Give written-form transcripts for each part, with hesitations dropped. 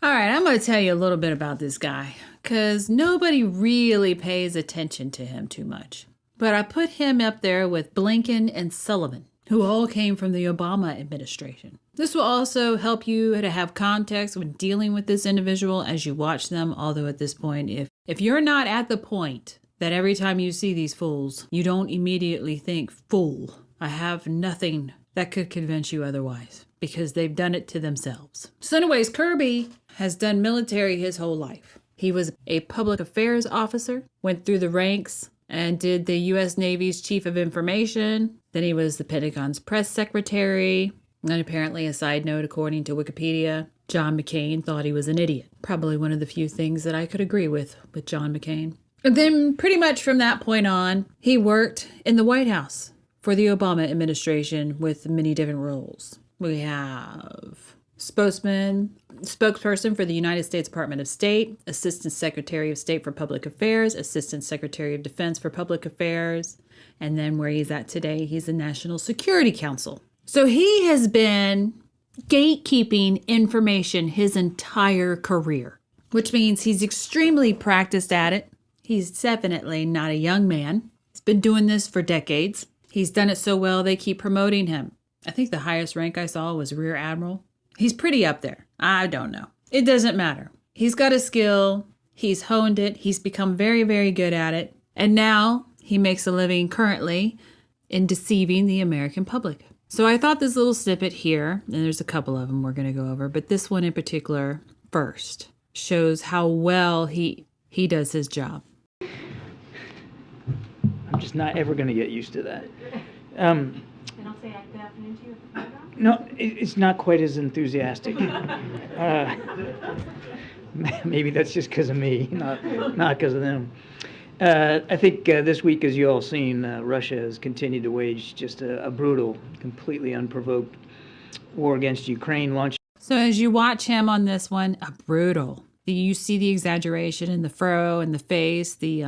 All right, I'm going to tell you a little bit about this guy because nobody really pays attention to him too much. But I put him up there with Blinken and Sullivan, who all came from the Obama administration. This will also help you to have context when dealing with this individual as you watch them, although at this point, if you're not at the point that every time you see these fools, you don't immediately think, fool, I have nothing that could convince you otherwise, because they've done it to themselves. So anyways, Kirby has done military his whole life. He was a public affairs officer, went through the ranks, and did the U.S. Navy's Chief of Information. Then he was the Pentagon's press secretary. And apparently, a side note, according to Wikipedia, John McCain thought he was an idiot. Probably one of the few things that I could agree with John McCain. And then pretty much from that point on, he worked in the White House for the Obama administration with many different roles. We have spokesperson for the United States Department of State, Assistant Secretary of State for Public Affairs, Assistant Secretary of Defense for Public Affairs, and then where he's at today, he's the National Security Council. So he has been gatekeeping information his entire career, which means he's extremely practiced at it. He's definitely not a young man. He's been doing this for decades. He's done it so well, they keep promoting him. I think the highest rank I saw was Rear Admiral. He's pretty up there. I don't know. It doesn't matter. He's got a skill. He's honed it. He's become very, very good at it. And now he makes a living currently in deceiving the American public. So I thought this little snippet here, and there's a couple of them we're going to go over, but this one in particular first shows how well he does his job. I'm just not ever going to get used to that. And I'll say I've been up and into your program. No, it's not quite as enthusiastic. Maybe that's just because of me, not because of them. I think this week, as you all seen, Russia has continued to wage just a brutal, completely unprovoked war against Ukraine. So as you watch him on this one, brutal. You see the exaggeration in the fro and the face, the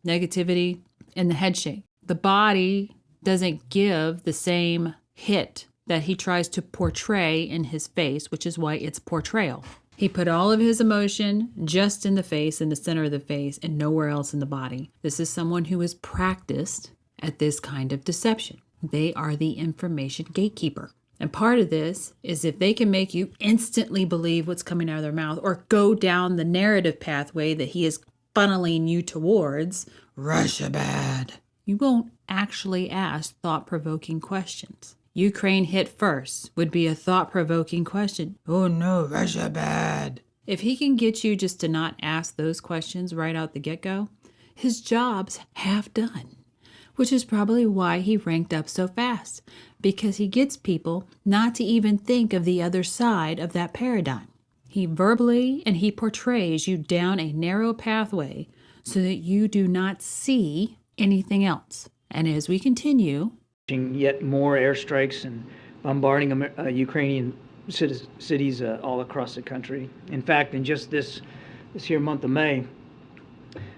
negativity and the head shake. The body doesn't give the same hit that he tries to portray in his face, which is why it's portrayal. He put all of his emotion just in the face, in the center of the face, and nowhere else in the body. This is someone who is practiced at this kind of deception. They are the information gatekeeper. And part of this is if they can make you instantly believe what's coming out of their mouth or go down the narrative pathway that he is funneling you towards, Russia bad, you won't actually ask thought-provoking questions. Ukraine hit first would be a thought-provoking question. Oh no, Russia bad. If he can get you just to not ask those questions right out the get-go, his job's half done. Which is probably why he ranked up so fast, because he gets people not to even think of the other side of that paradigm. He verbally and he portrays you down a narrow pathway so that you do not see anything else. And as we continue, Yet more airstrikes and bombarding Ukrainian cities all across the country. In fact, in just this here month of May,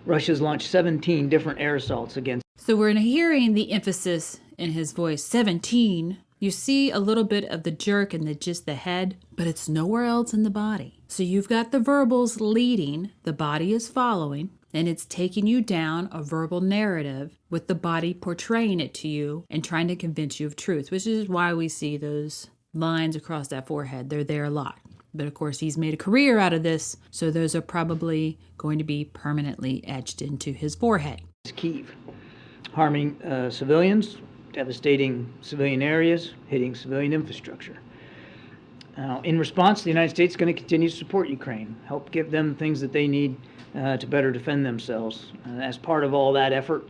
Russia's launched 17 different air assaults against. So we're hearing the emphasis in his voice, 17. You see a little bit of the jerk and just the head, but it's nowhere else in the body. So you've got the verbals leading, the body is following, and it's taking you down a verbal narrative with the body portraying it to you and trying to convince you of truth, which is why we see those lines across that forehead. They're there a lot. But of course, he's made a career out of this, so those are probably going to be permanently etched into his forehead. Kyiv, harming civilians, devastating civilian areas, hitting civilian infrastructure. Now, in response, the United States is going to continue to support Ukraine, help give them things that they need to better defend themselves. As part of all that effort,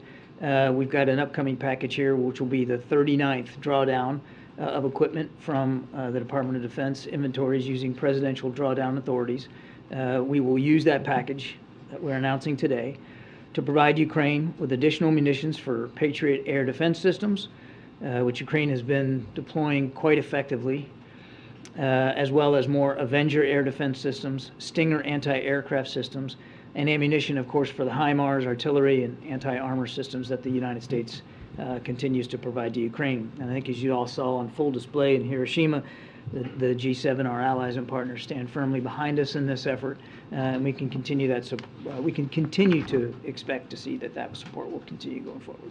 we've got an upcoming package here, which will be the 39th drawdown of equipment from the Department of Defense inventories using presidential drawdown authorities. We will use that package that we're announcing today to provide Ukraine with additional munitions for Patriot air defense systems, which Ukraine has been deploying quite effectively, as well as more Avenger air defense systems, Stinger anti-aircraft systems, and ammunition, of course, for the HIMARS, artillery, and anti-armor systems that the United States continues to provide to Ukraine. And I think as you all saw on full display in Hiroshima, the G7, our allies and partners, stand firmly behind us in this effort, and we can continue we can continue to expect to see that support will continue going forward.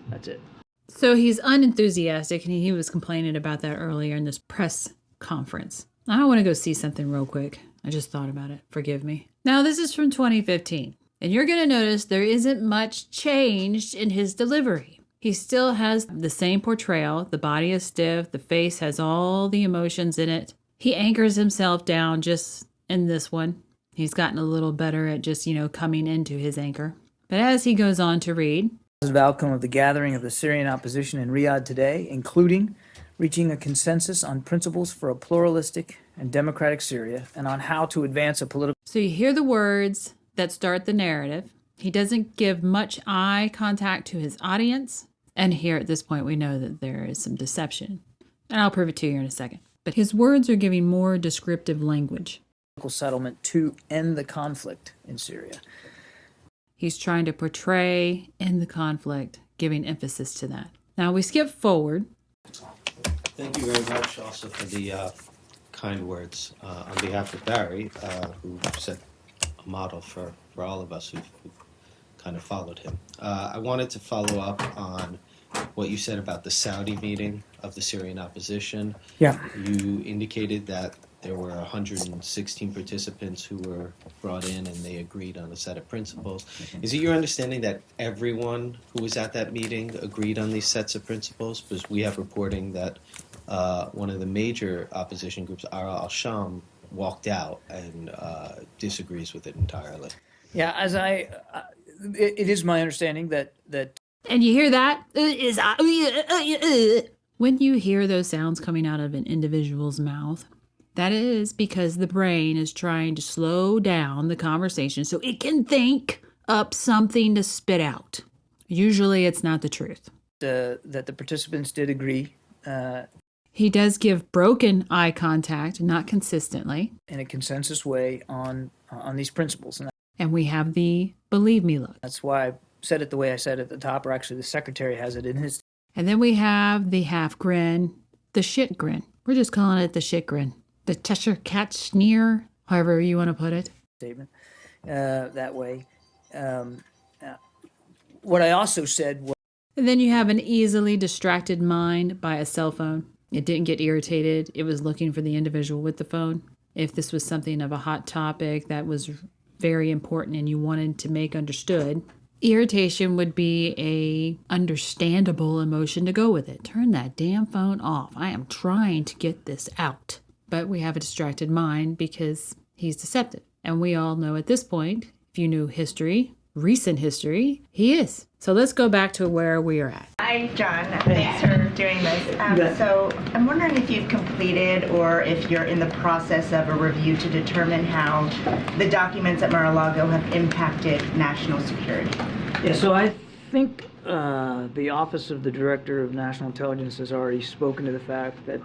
That's it. So he's unenthusiastic, and he was complaining about that earlier in this press conference. I want to go see something real quick. I just thought about it. Forgive me. Now, this is from 2015, and you're going to notice there isn't much changed in his delivery. He still has the same portrayal. The body is stiff. The face has all the emotions in it. He anchors himself down just in this one. He's gotten a little better at just, coming into his anchor. But as he goes on to read, Positive outcome of the gathering of the Syrian opposition in Riyadh today, including reaching a consensus on principles for a pluralistic and democratic Syria and on how to advance a political. So you hear the words that start the narrative. He doesn't give much eye contact to his audience. And here at this point, we know that there is some deception. And I'll prove it to you in a second. But his words are giving more descriptive language. Settlement to end the conflict in Syria. He's trying to portray end the conflict, giving emphasis to that. Now we skip forward. Thank you very much also for the kind words on behalf of Barry, who set a model for all of us who kind of followed him. I wanted to follow up on what you said about the Saudi meeting of the Syrian opposition. Yeah. You indicated that there were 116 participants who were brought in and they agreed on a set of principles. Is it your understanding that everyone who was at that meeting agreed on these sets of principles? Because we have reporting that one of the major opposition groups, Ara al-Sham, walked out and disagrees with it entirely. Yeah, it is my understanding that. And you hear that? When you hear those sounds coming out of an individual's mouth, that is because the brain is trying to slow down the conversation so it can think up something to spit out. Usually it's not the truth. That the participants did agree. He does give broken eye contact, not consistently. In a consensus way on these principles. And we have the believe me look. That's why I said it the way I said at the top, or actually the secretary has it in his. And then we have the half grin, the shit grin. We're just calling it the shit grin. The Cheshire cat sneer, however you want to put it. Statement that way. What I also said was. And then you have an easily distracted mind by a cell phone. It didn't get irritated. It was looking for the individual with the phone. If this was something of a hot topic that was very important and you wanted to make understood, irritation would be a understandable emotion to go with it. Turn that damn phone off. I am trying to get this out. But we have a distracted mind because he's deceptive. And we all know at this point, if you knew history, recent history, he is. So let's go back to where we are at. Hi, John. Thanks for doing this. So I'm wondering if you've completed or if you're in the process of a review to determine how the documents at Mar-a-Lago have impacted national security. Yeah, so I think the Office of the Director of National Intelligence has already spoken to the fact that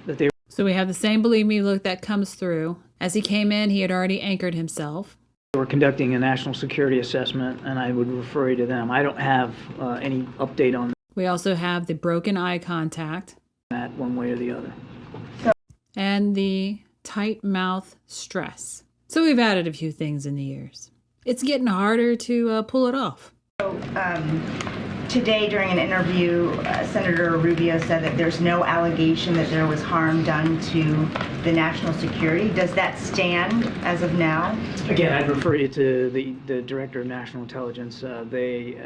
they. So we have the same believe me look that comes through. As he came in, he had already anchored himself. We're conducting a national security assessment, and I would refer you to them. I don't have any update on We also have the broken eye contact. that one way or the other. And the tight mouth stress. So we've added a few things in the years. It's getting harder to pull it off. Today, during an interview, Senator Rubio said that there's no allegation that there was harm done to the national security. Does that stand as of now? Again, I'd refer you to the Director of National Intelligence. They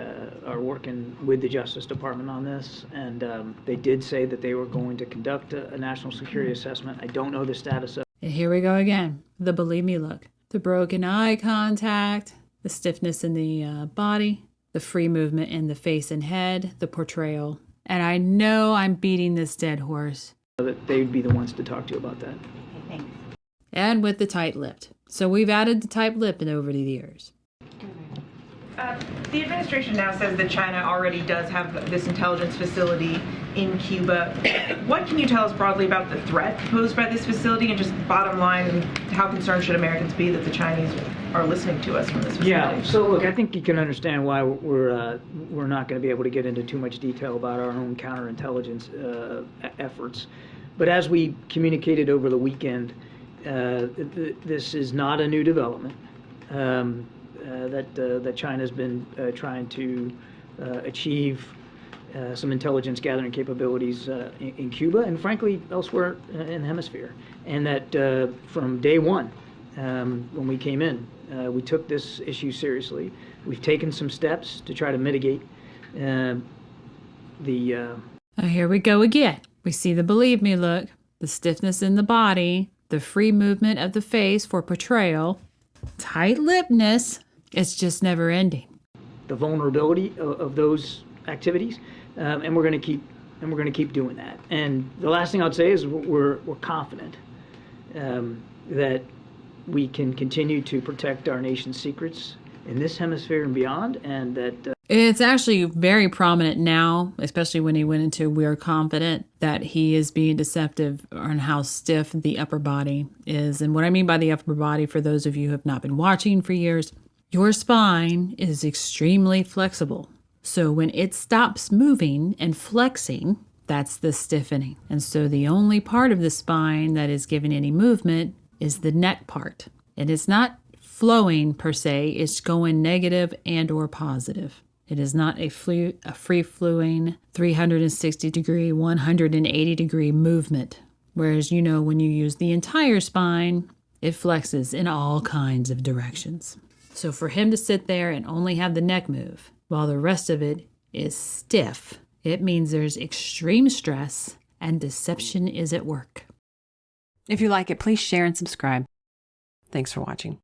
are working with the Justice Department on this, and they did say that they were going to conduct a national security assessment. I don't know the status of. And here we go again. The believe me look. The broken eye contact, the stiffness in the body, the free movement in the face and head, the portrayal. And I know I'm beating this dead horse. That they'd be the ones to talk to you about that. Okay, thanks. And with the tight lipped. So we've added the tight lip over the years. The administration now says that China already does have this intelligence facility in Cuba. What can you tell us broadly about the threat posed by this facility, and just bottom line, how concerned should Americans be that the Chinese are listening to us from this facility? Yeah, so look, I think you can understand why we're not going to be able to get into too much detail about our own counterintelligence efforts. But as we communicated over the weekend, this is not a new development that China's been trying to achieve some intelligence gathering capabilities in Cuba and frankly elsewhere in the hemisphere. And that from day one, when we came in, we took this issue seriously. We've taken some steps to try to mitigate Here we go again. We see the believe me look, the stiffness in the body, the free movement of the face for portrayal, tight-lippedness. It's just never ending. the vulnerability of those activities, and we're going to keep doing that. And the last thing I'd say is we're confident that we can continue to protect our nation's secrets in this hemisphere and beyond, and that it's actually very prominent now, especially when he went into we're confident that he is being deceptive on how stiff the upper body is. And what I mean by the upper body, for those of you who have not been watching for years, your spine is extremely flexible. So when it stops moving and flexing, that's the stiffening. And so the only part of the spine that is given any movement is the neck part. And it's not flowing per se, it's going negative and or positive. It is not a free-flowing 360-degree, 180-degree movement. Whereas, when you use the entire spine, it flexes in all kinds of directions. So for him to sit there and only have the neck move, while the rest of it is stiff, it means there's extreme stress and deception is at work. If you like it, please share and subscribe. Thanks for watching.